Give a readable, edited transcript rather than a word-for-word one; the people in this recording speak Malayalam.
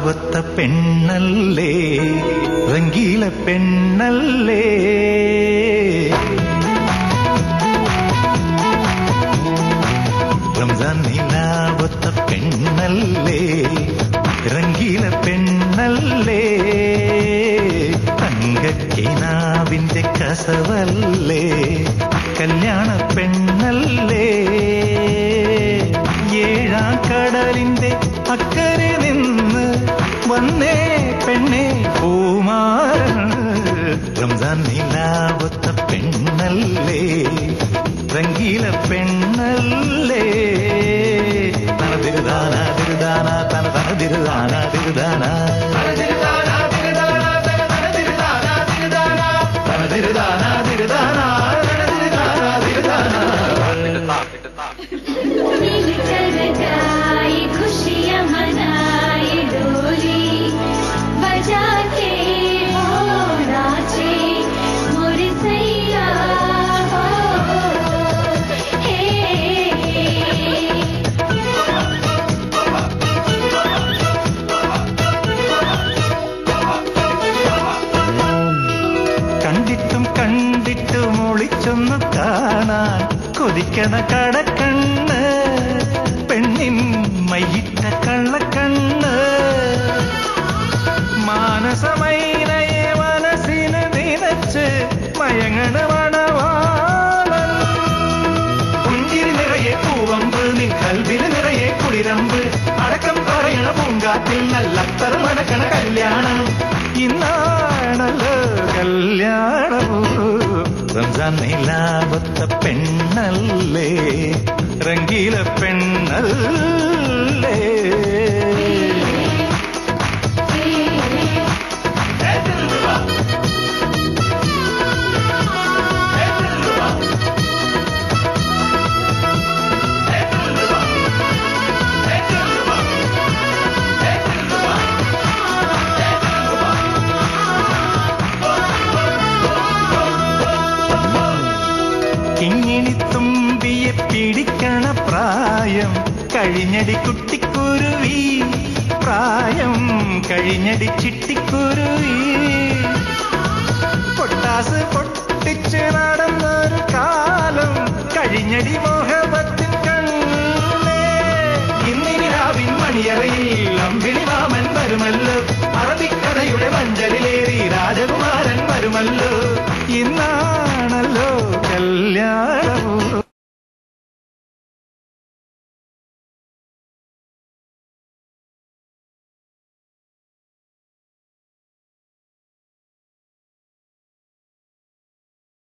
നിലാവത്ത പെണ്ണല്ലേ, റംഗീല പെണ്ണല്ലേ. റംസാൻ നിലാവത്ത പെണ്ണല്ലേ, റംഗീല പെണ്ണല്ലേ. തങ്കക്കിനാവിന്റെ കസവല്ലേ, കല്യാണ പെണ്ണല്ലേ. ഏഴാം കടലിന്റെ അക്കരെ നിന്ന് വന്നേ പെണ്ണെ പൂമാരൻ. റംസാൻ നിലാവത്ത പെണ്ണല്ലേ, റംഗീല പെണ്ണല്ലേ. തനതിരുദാന തിരുദാന തന തനതിരുദാന തിരുദാന തനതിരുദാന തിരുദാന खुशियाँ मनाए डोली बजा के वो नाचे मोर सैया हो हे। കണ്ടിട്ടും കണ്ടിട്ടും ഒളിച്ചൊന്നു കാണാൻ കൊതിക്കണ കടക്കണ്ണ്, പെണ്ണിൻ മയിട്ട കള്ളക്കണ്ണ്. മാനസമൈനയെ മനസ്സിന് നിനച്ച് മയങ്ങണ മണവാളൻ. പുഞ്ചിരി നിറയെ പൂവമ്പ്, നിൻ കൽവിന് നിറയെ കുളിരമ്പ്. അടക്കം പറയണ പൂങ്കാറ്റിൽ നല്ലത്തർ മണക്കണ കല്യാണം. ഇന്നാണല്ലോ കല്യാണം. റംസാൻ നിലാവത്ത പെണ്ണല്ലേ, റംഗീല പെണ്ണല്ലേ. കിങ്ങിണി തുമ്പിയെ പിടിക്കണ പ്രായം കഴിഞ്ഞടി കുട്ടിക്കുരുവി, പ്രായം കഴിഞ്ഞടി ചിട്ടിക്കുരുവി. പൊട്ടാസ് പൊട്ടിച്ച് നടന്നൊരു കാലം കഴിഞ്ഞടി മോഹബത്തിൻ കണ്ണേ. ഇന്നിനി രാവിൻ മണിയറയിൽ അമ്പിളി മാമൻ വരുമല്ലോ, അറബിക്കഥയുടെ മഞ്ചലിലേറി രാജകുമാരൻ വരുമല്ലോ. ഇന്ന